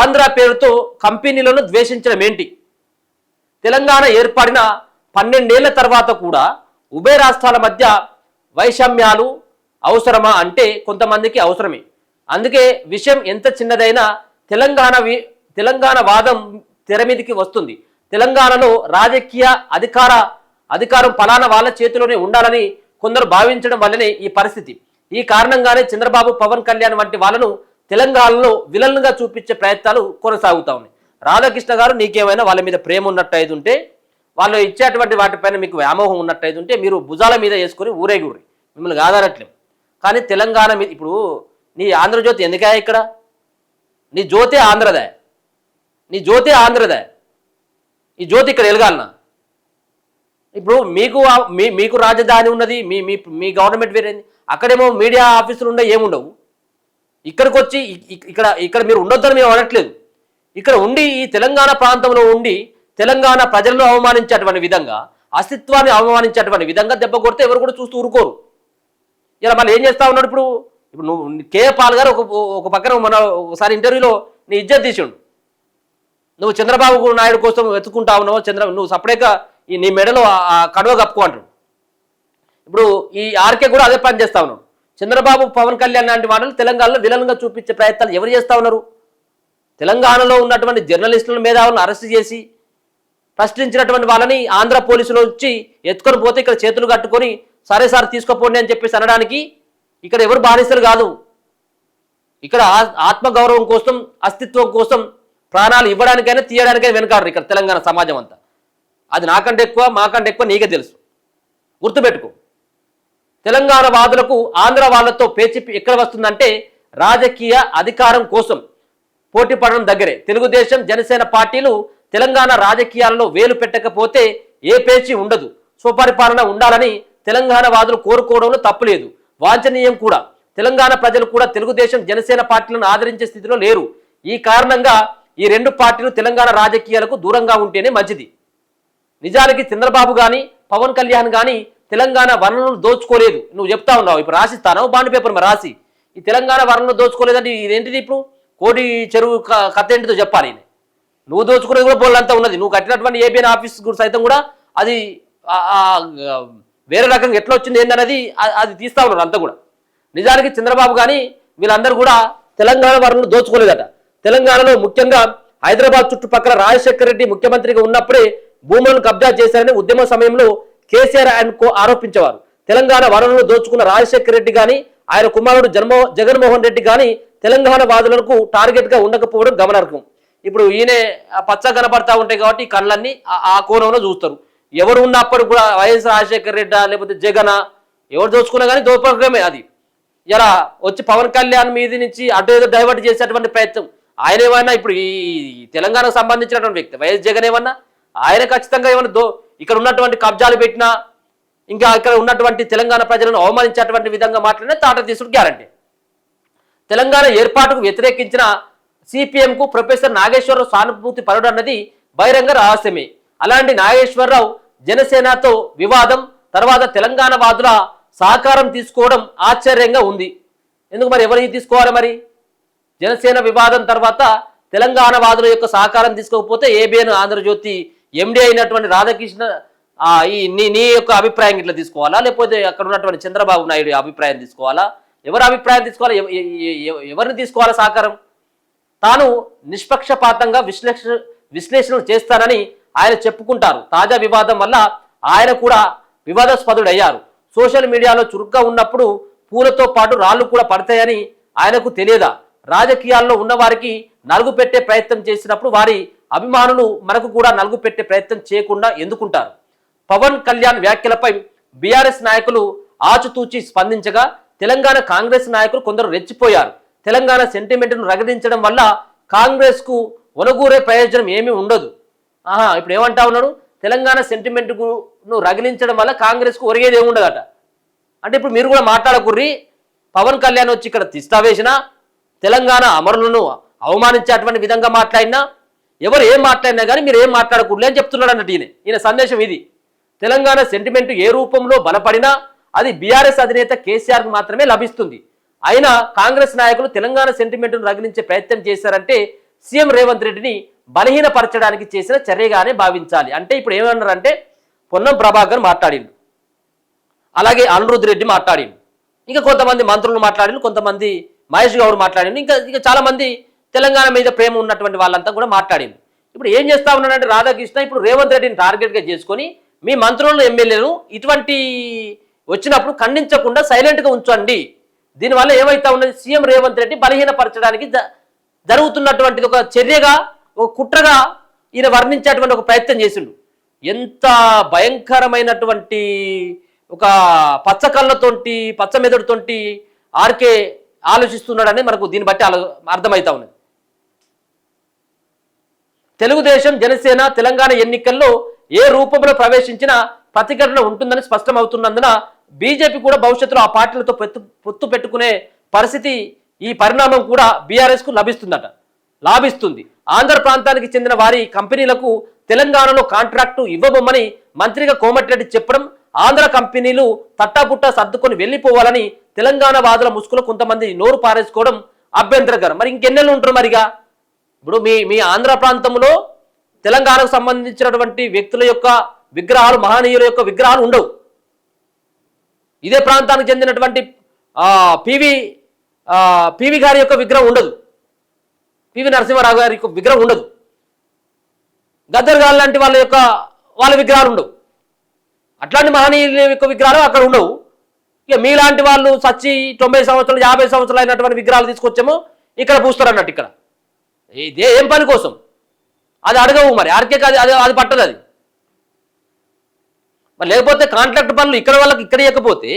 ఆంధ్ర పేరుతో కంపెనీలను ద్వేషించడం ఏంటి? తెలంగాణ ఏర్పడిన 12 ఏళ్ల తర్వాత కూడా ఉభయ రాష్ట్రాల మధ్య వైషమ్యాలు అవసరమా అంటే కొంతమందికి అవసరమే. అందుకే విషయం ఎంత చిన్నదైనా తెలంగాణ వాదం తెర మీదకి వస్తుంది. తెలంగాణలో రాజకీయ అధికారం ఫలానా వాళ్ళ చేతిలోనే ఉండాలని కొందరు భావించడం వల్లనే ఈ పరిస్థితి. ఈ కారణంగానే చంద్రబాబు, పవన్ కళ్యాణ్ వంటి వాళ్ళను తెలంగాణలో విలన్గా చూపించే ప్రయత్నాలు కొనసాగుతా ఉన్నాయి. రాధాకృష్ణ గారు, నీకేమైనా వాళ్ళ మీద ప్రేమ ఉన్నట్టయితే ఉంటే, వాళ్ళు ఇచ్చేటువంటి వాటిపైన మీకు వ్యామోహం ఉన్నట్టయితే ఉంటే మీరు భుజాల మీద వేసుకొని ఊరేగుర్రి, మిమ్మల్ని కాదనట్లేం. కానీ తెలంగాణ మీద ఇప్పుడు నీ ఆంధ్రజ్యోతి ఎందుకే ఇక్కడ? నీ జ్యోతే ఆంధ్రదే, నీ జ్యోతే ఆంధ్రదే. ఈ జ్యోతి ఇక్కడ వెలగాలనా? ఇప్పుడు మీకు రాజధాని ఉన్నది, మీ గవర్నమెంట్ వేరేంది. అక్కడేమో మీడియా ఆఫీసులు ఉండే ఏముండవు. ఇక్కడికి వచ్చి ఇక్కడ మీరు ఉండొద్దని మేము అనట్లేదు. ఇక్కడ ఉండి ఈ తెలంగాణ ప్రాంతంలో ఉండి తెలంగాణ ప్రజలను అవమానించేటువంటి విధంగా, అస్తిత్వాన్ని అవమానించేటువంటి విధంగా దెబ్బ కొడితే ఎవరు కూడా చూస్తూ ఊరుకోరు. ఇలా మళ్ళీ ఏం చేస్తా ఉన్నాడు? ఇప్పుడు నువ్వు కేఏ పాల్ గారు ఒక పక్కన మన ఒకసారి ఇంటర్వ్యూలో నీ ఇజ్జత్ తీసిండు. నువ్వు చంద్రబాబు నాయుడు కోసం వెతుకుంటా ఉన్నావు, నువ్వు సపరేట్గా నీ మెడలో ఆ కడువ కప్పుకో అంటాడు. ఇప్పుడు ఈ ఆర్కే కూడా అదే పని చేస్తా ఉన్నాడు. చంద్రబాబు, పవన్ కళ్యాణ్ లాంటి వాళ్ళని తెలంగాణలో విలన్గా చూపించే ప్రయత్నాలు ఎవరు చేస్తా ఉన్నారు? తెలంగాణలో ఉన్నటువంటి జర్నలిస్టుల మేధావులను అరెస్ట్ చేసి ప్రశ్నించినటువంటి వాళ్ళని ఆంధ్ర పోలీసులు వచ్చి ఎత్తుకొని పోతే ఇక్కడ చేతులు కట్టుకొని సరే సార్ తీసుకోపోండి అని చెప్పేసి అనడానికి ఇక్కడ ఎవరు బానిసలు కాదు. ఇక్కడ ఆత్మగౌరవం కోసం, అస్తిత్వం కోసం ప్రాణాలు ఇవ్వడానికైనా తీయడానికైనా వెనకాడరు ఇక్కడ తెలంగాణ సమాజం అంతా. అది నాకంటే ఎక్కువ, మాకంటే ఎక్కువ నీకే తెలుసు. గుర్తుపెట్టుకో. తెలంగాణ వాదులకు ఆంధ్ర వాళ్ళతో పేచి ఎక్కడ వస్తుందంటే రాజకీయ అధికారం కోసం పోటీ పడడం దగ్గరే. తెలుగుదేశం, జనసేన పార్టీలు తెలంగాణ రాజకీయాల్లో వేలు పెట్టకపోతే ఏ పేచి ఉండదు. స్వపరిపాలన ఉండాలని తెలంగాణ వాదులు కోరుకోవడంలో తప్పులేదు, వాంఛనీయం కూడా. తెలంగాణ ప్రజలు కూడా తెలుగుదేశం, జనసేన పార్టీలను ఆదరించే స్థితిలో లేరు. ఈ కారణంగా ఈ రెండు పార్టీలు తెలంగాణ రాజకీయాలకు దూరంగా ఉంటేనే మంచిది. నిజానికి చంద్రబాబు కానీ, పవన్ కళ్యాణ్ కానీ తెలంగాణ వనరులను దోచుకోలేదు. నువ్వు చెప్తా ఉన్నావు, ఇప్పుడు రాసిస్తాను బాండ్ పేపర్ మరి రాసి, ఈ తెలంగాణ వనరులను దోచుకోలేదంటే ఇదేంటిది? ఇప్పుడు కోటి చెరువు కథ ఏంటిదో చెప్పాలి. నువ్వు దోచుకునేది కూడా బోళ్ళంతా ఉన్నది. నువ్వు కట్టినటువంటి ఏబిఎన్ ఆఫీస్ సైతం కూడా అది వేరే రకంగా ఎట్లా వచ్చింది ఏందనేది అది తీస్తా ఉన్నారు అంతా కూడా. నిజానికి చంద్రబాబు కానీ వీళ్ళందరూ కూడా తెలంగాణ వనరులను దోచుకోలేదట. తెలంగాణలో ముఖ్యంగా హైదరాబాద్ చుట్టుపక్కల రాజశేఖర రెడ్డి ముఖ్యమంత్రిగా ఉన్నప్పుడే భూములను కబ్జా చేశారని ఉద్యమ సమయంలో కేసీఆర్ అండ్ కో ఆరోపించేవారు. తెలంగాణ వనరులను దోచుకున్న రాజశేఖర రెడ్డి కానీ, ఆయన కుమారుడు జగన్మోహన్ రెడ్డి కానీ తెలంగాణ వాదులకు టార్గెట్ గా ఉండకపోవడం గమనార్హం. ఇప్పుడు ఈయనే పచ్చ కనపడతా ఉంటాయి కాబట్టి ఈ కళ్ళన్నీ ఆ కోణంలో చూస్తారు. ఎవరు ఉన్నప్పుడు కూడా వైఎస్ రాజశేఖర రెడ్డి లేకపోతే జగన్ ఎవరు దోచుకున్నా కానీ దోపకమే అది. ఇలా వచ్చి పవన్ కళ్యాణ్ మీద నుంచి అటు ఏదో డైవర్ట్ చేసేటువంటి ప్రయత్నం. ఆయన ఏమన్నా ఇప్పుడు ఈ తెలంగాణకు సంబంధించినటువంటి వ్యక్తి వైఎస్ జగన్ ఏమన్నా ఆయన ఖచ్చితంగా ఏమన్నా ఇక్కడ ఉన్నటువంటి కబ్జాలు పెట్టినా, ఇంకా ఇక్కడ ఉన్నటువంటి తెలంగాణ ప్రజలను అవమానించేటువంటి విధంగా మాట్లాడినా తాట తీసుడు గ్యారంటీ. తెలంగాణ ఏర్పాటుకు వ్యతిరేకించిన సిపిఎంకు ప్రొఫెసర్ నాగేశ్వరరావు సానుభూతి పరుడు అన్నది బహిరంగ రహస్యమే. అలాంటి నాగేశ్వరరావు జనసేనతో వివాదం తర్వాత తెలంగాణ వాదుల సహకారం తీసుకోవడం ఆశ్చర్యంగా ఉంది. ఎందుకు మరి ఎవరికి తీసుకోవాలి? మరి జనసేన వివాదం తర్వాత తెలంగాణ వాదుల యొక్క సహకారం తీసుకోకపోతే ఏబిఎన్ ఆంధ్రజ్యోతి ఎండి అయినటువంటి రాధాకృష్ణ నీ యొక్క అభిప్రాయం ఇట్లా తీసుకోవాలా, లేకపోతే అక్కడ ఉన్నటువంటి చంద్రబాబు నాయుడు అభిప్రాయం తీసుకోవాలా? ఎవరి అభిప్రాయం తీసుకోవాలా? ఎవరిని తీసుకోవాలా సహకారం? తాను నిష్పక్షపాతంగా విశ్లేషణలు చేస్తానని ఆయన చెప్పుకుంటారు. తాజా వివాదం వల్ల ఆయన కూడా వివాదాస్పదుడయ్యారు. సోషల్ మీడియాలో చురుగ్గా ఉన్నప్పుడు పూలతో పాటు రాళ్లు కూడా పడతాయని ఆయనకు తెలియదా? రాజకీయాల్లో ఉన్నవారికి నలుగు పెట్టే ప్రయత్నం చేసినప్పుడు వారి అభిమానులు మనకు కూడా నలుగు పెట్టే ప్రయత్నం చేయకుండా ఎందుకుంటారు? పవన్ కళ్యాణ్ వ్యాఖ్యలపై బీఆర్ఎస్ నాయకులు ఆచితూచి స్పందించగా తెలంగాణ కాంగ్రెస్ నాయకులు కొందరు రెచ్చిపోయారు. తెలంగాణ సెంటిమెంట్ను రగిలించడం వల్ల కాంగ్రెస్ కు ఒనగూరే ప్రయోజనం ఏమీ ఉండదు. ఇప్పుడు ఏమంటా ఉన్నాడు? తెలంగాణ సెంటిమెంట్ను రగిలించడం వల్ల కాంగ్రెస్ కు ఒరిగేది ఏముండదట. అంటే ఇప్పుడు మీరు కూడా మాట్లాడకుర్రి. పవన్ కళ్యాణ్ వచ్చి ఇక్కడ తిష్టా వేసినా, తెలంగాణ అమరులను అవమానించేటువంటి విధంగా మాట్లాడినా, ఎవరు ఏం మాట్లాడినా కానీ మీరు ఏం మాట్లాడకూడదు అని చెప్తున్నాడు అన్నట్టు ఈయన సందేశం ఇది. తెలంగాణ సెంటిమెంట్ ఏ రూపంలో బలపడినా అది బీఆర్ఎస్ అధినేత కేసీఆర్కు మాత్రమే లభిస్తుంది. అయినా కాంగ్రెస్ నాయకులు తెలంగాణ సెంటిమెంట్ను రగిలించే ప్రయత్నం చేశారంటే సీఎం రేవంత్ రెడ్డిని బలహీనపరచడానికి చేసిన చర్యగానే భావించాలి. అంటే ఇప్పుడు ఏమన్నారంటే పొన్నం ప్రభాకర్ మాట్లాడిండు, అలాగే అనిరుద్ రెడ్డి మాట్లాడిండు, ఇంకా కొంతమంది మంత్రులు మాట్లాడిండు, కొంతమంది మహేష్ గౌడ్ మాట్లాడిండు, ఇంకా చాలా మంది తెలంగాణ మీద ప్రేమ ఉన్నటువంటి వాళ్ళంతా కూడా మాట్లాడిండు. ఇప్పుడు ఏం చేస్తా ఉన్నాడంటే రాధాకృష్ణ ఇప్పుడు రేవంత్ రెడ్డిని టార్గెట్గా చేసుకొని మీ మంత్రులను ఎమ్మెల్యేలను ఇటువంటి వచ్చినప్పుడు ఖండించకుండా సైలెంట్గా ఉంచండి. దీనివల్ల ఏమైతా ఉన్నది, సీఎం రేవంత్ రెడ్డి బలహీనపరచడానికి జరుగుతున్నటువంటిది ఒక చర్యగా, ఒక కుట్రగా ఈయన వర్ణించేటువంటి ఒక ప్రయత్నం చేసిండు. ఎంత భయంకరమైనటువంటి ఒక పచ్చ కళ్ళతోటి పచ్చ మెదడుతోటి ఆర్కే ఆలోచిస్తున్నాడని మనకు దీన్ని బట్టి అర్థమవుతా ఉన్నది. తెలుగుదేశం జనసేన తెలంగాణ ఎన్నికల్లో ఏ రూపంలో ప్రవేశించినా ప్రతిఘటన ఉంటుందని స్పష్టమవుతున్నందున బీజేపీ కూడా భవిష్యత్తులో ఆ పార్టీలతో పొత్తు పెట్టుకునే పరిస్థితి, ఈ పరిణామం కూడా బీఆర్ఎస్కు లాభిస్తుంది. ఆంధ్ర ప్రాంతానికి చెందిన వారి కంపెనీలకు తెలంగాణలో కాంట్రాక్టు ఇవ్వబోమని మంత్రిగా కోమటిరెడ్డి చెప్పడం, ఆంధ్ర కంపెనీలు తట్టాపుట్టా సర్దుకొని వెళ్ళిపోవాలని తెలంగాణ వాదుల ముసుగులో కొంతమంది నోరు పారేసుకోవడం అభ్యంతరకరం. మరి ఇంకెన్నెళ్ళు ఉంటారు మరిగా? ఇప్పుడు మీ ఆంధ్ర ప్రాంతంలో తెలంగాణకు సంబంధించినటువంటి వ్యక్తుల యొక్క విగ్రహాలు, మహనీయుల యొక్క విగ్రహాలు ఉండవు. ఇదే ప్రాంతానికి చెందినటువంటి పివి గారి యొక్క విగ్రహం ఉండదు, పివి నరసింహారావు గారి యొక్క విగ్రహం ఉండదు, గద్దర్ గారు లాంటి వాళ్ళ విగ్రహాలు ఉండవు. అట్లాంటి మహనీయుల యొక్క విగ్రహాలు అక్కడ ఉండవు. ఇక మీలాంటి వాళ్ళు సచ్చి 90 సంవత్సరాలు 50 సంవత్సరాలు అయినటువంటి విగ్రహాలు తీసుకొచ్చామో ఇక్కడ పూస్తారు అన్నట్టు. ఇక్కడ ఇదే ఏం పని కోసం అది అడగవు, మరి ఆర్కే అది పట్టదు అది. మరి లేకపోతే కాంట్రాక్ట్ పనులు ఇక్కడ వాళ్ళకి ఇక్కడ ఇవ్వకపోతే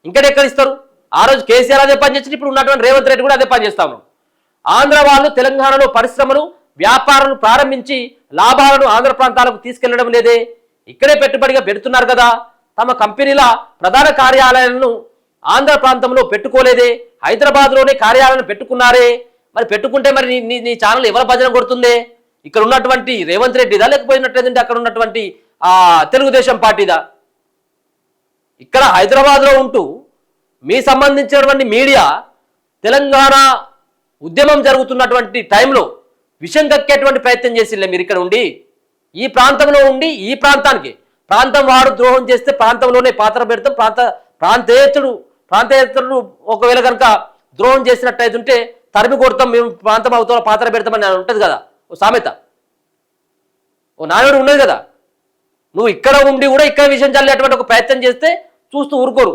ఇంకెక్కడ ఇస్తారు? ఆ రోజు కేసీఆర్ అదే పని చేసి ఇప్పుడు ఉన్నటువంటి రేవంత్ రెడ్డి కూడా అదే పని చేస్తా ఉన్నాం. ఆంధ్ర వాళ్ళు తెలంగాణలో పరిశ్రమలు, వ్యాపారాలను ప్రారంభించి లాభాలను ఆంధ్ర ప్రాంతాలకు తీసుకెళ్లడం లేదే, ఇక్కడే పెట్టుబడిగా పెడుతున్నారు కదా. తమ కంపెనీల ప్రధాన కార్యాలయాలను ఆంధ్ర ప్రాంతంలో పెట్టుకోలేదే, హైదరాబాద్లోనే కార్యాలయాలను పెట్టుకున్నారే. మరి పెట్టుకుంటే మరి నీ ఛానల్ ఎవరి భజన కొడుతుందే? ఇక్కడ ఉన్నటువంటి రేవంత్ రెడ్డిదా, లేకపోయినట్లేదంటే అక్కడ ఉన్నటువంటి తెలుగుదేశం పార్టీదా? ఇక్కడ హైదరాబాద్లో ఉంటూ మీ సంబంధించినటువంటి మీడియా తెలంగాణ ఉద్యమం జరుగుతున్నటువంటి టైంలో విషం కక్కేటువంటి ప్రయత్నం చేసిలే. మీరు ఇక్కడ ఉండి ఈ ప్రాంతంలో ఉండి ఈ ప్రాంతం వాడు ద్రోహం చేస్తే ప్రాంతంలోనే పాత్ర పెడతాం, ప్రాంతేతరుడు ఒకవేళ కనుక ద్రోహం చేసినట్టయితే ఉంటే తరిమి కొడతాం, మేము ప్రాంతం అవుతాం పాత్ర పెడతామని ఉంటుంది కదా ఓ సామెత, ఓ నానుడు ఉన్నది కదా. నువ్వు ఇక్కడ ఉండి కూడా ఇక్కడ విషయం చల్లేటువంటి ఒక ప్రయత్నం చేస్తే చూస్తూ ఊరుకోరు.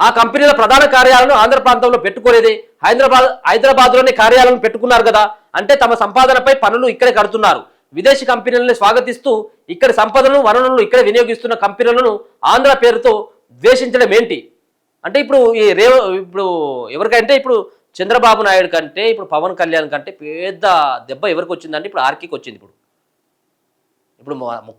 ఆ కంపెనీల ప్రధాన కార్యాలయాలను ఆంధ్ర ప్రాంతంలో పెట్టుకోలేదే, హైదరాబాద్లోనే కార్యాలయాలను పెట్టుకున్నారు కదా. అంటే తమ సంపాదనపై పనులు ఇక్కడే కడుతున్నారు. విదేశీ కంపెనీలను స్వాగతిస్తూ ఇక్కడ సంపదను వనరులను ఇక్కడ వినియోగిస్తున్న కంపెనీలను ఆంధ్ర పేరుతో ద్వేషించడం ఏంటి? అంటే ఇప్పుడు ఇప్పుడు ఎవరికంటే ఇప్పుడు చంద్రబాబు నాయుడు కంటే ఇప్పుడు పవన్ కళ్యాణ్ కంటే పెద్ద దెబ్బ ఎవరికి వచ్చిందంటే ఇప్పుడు ఆర్కీకి వచ్చింది. ఇప్పుడు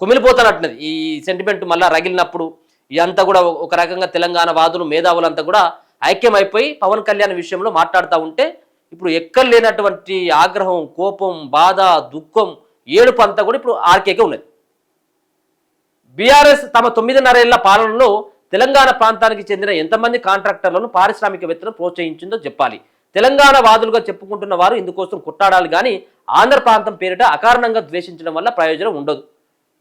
కుమిలిపోతానట్టున్నది ఈ సెంటిమెంట్ మళ్ళీ రగిలినప్పుడు. ఇదంతా కూడా ఒక రకంగా తెలంగాణ వాదులు మేధావులంతా కూడా ఐక్యమైపోయి పవన్ కళ్యాణ్ విషయంలో మాట్లాడుతూ ఉంటే ఇప్పుడు ఎక్కడ లేనటువంటి ఆగ్రహం, కోపం, బాధ, దుఃఖం, ఏడుపు అంతా కూడా ఇప్పుడు ఆర్కేకే ఉన్నది. బీఆర్ఎస్ తమ 9.5 ఏళ్ల పాలనలో తెలంగాణ ప్రాంతానికి చెందిన ఎంతమంది కాంట్రాక్టర్లను, పారిశ్రామికవేత్తలను ప్రోత్సహించిందో చెప్పాలి. తెలంగాణ వాదులుగా చెప్పుకుంటున్న వారు ఇందుకోసం కొట్టాడాలి కానీ ఆంధ్ర ప్రాంతం పేరిట అకారణంగా ద్వేషించడం వల్ల ప్రయోజనం ఉండదు.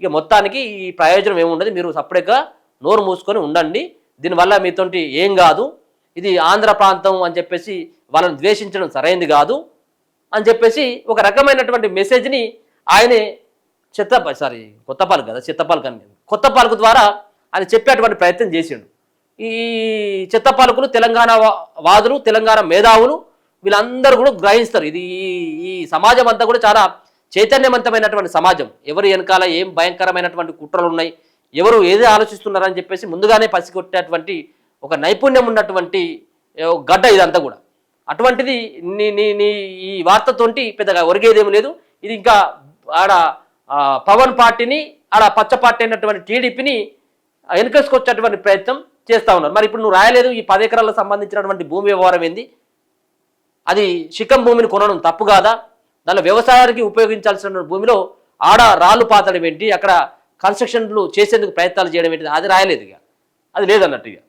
ఇక మొత్తానికి ఈ ప్రయోజనం ఏముండదు, మీరు సపరేట్గా నోరు మూసుకొని ఉండండి, దీనివల్ల మీతోటి ఏం కాదు, ఇది ఆంధ్ర ప్రాంతం అని చెప్పేసి వాళ్ళని ద్వేషించడం సరైనది కాదు అని చెప్పేసి ఒక రకమైనటువంటి మెసేజ్ని ఆయనే కొత్తపాలకు ద్వారా ఆయన చెప్పేటువంటి ప్రయత్నం చేసిండు. ఈ చెత్తపాలకులు తెలంగాణ వాదులు, తెలంగాణ మేధావులు వీళ్ళందరూ కూడా గ్రహిస్తారు. ఇది ఈ సమాజం అంతా కూడా చాలా చైతన్యవంతమైనటువంటి సమాజం. ఎవరు వెనకాల ఏం భయంకరమైనటువంటి కుట్రలు ఉన్నాయి, ఎవరు ఏది ఆలోచిస్తున్నారని చెప్పేసి ముందుగానే పసిగొట్టేటువంటి ఒక నైపుణ్యం ఉన్నటువంటి గడ్డ ఇదంతా కూడా. అటువంటిది నీ ఈ వార్తతోటి పెద్దగా ఒరిగేదేమీ లేదు. ఇది ఇంకా ఆడ పవన్ పార్టీని, ఆడ పచ్చ పార్టీ అయినటువంటి టీడీపీని వెనుకేసుకొచ్చేటువంటి ప్రయత్నం చేస్తూ ఉన్నారు. మరి ఇప్పుడు నువ్వు రాయలేదు ఈ 10 ఎకరాలకు సంబంధించినటువంటి భూమి వ్యవహారం ఏంది, అది శిఖం భూమిని కొనడం తప్పు కాదా, దానిలో వ్యవసాయానికి ఉపయోగించాల్సిన భూమిలో ఆడ రాళ్ళు పాతడం ఏంటి, అక్కడ కన్స్ట్రక్షన్లు చేసేందుకు ప్రయత్నాలు చేయడం ఏంటి, అది రాయలేదు. ఇక అది లేదన్నట్టు. ఇక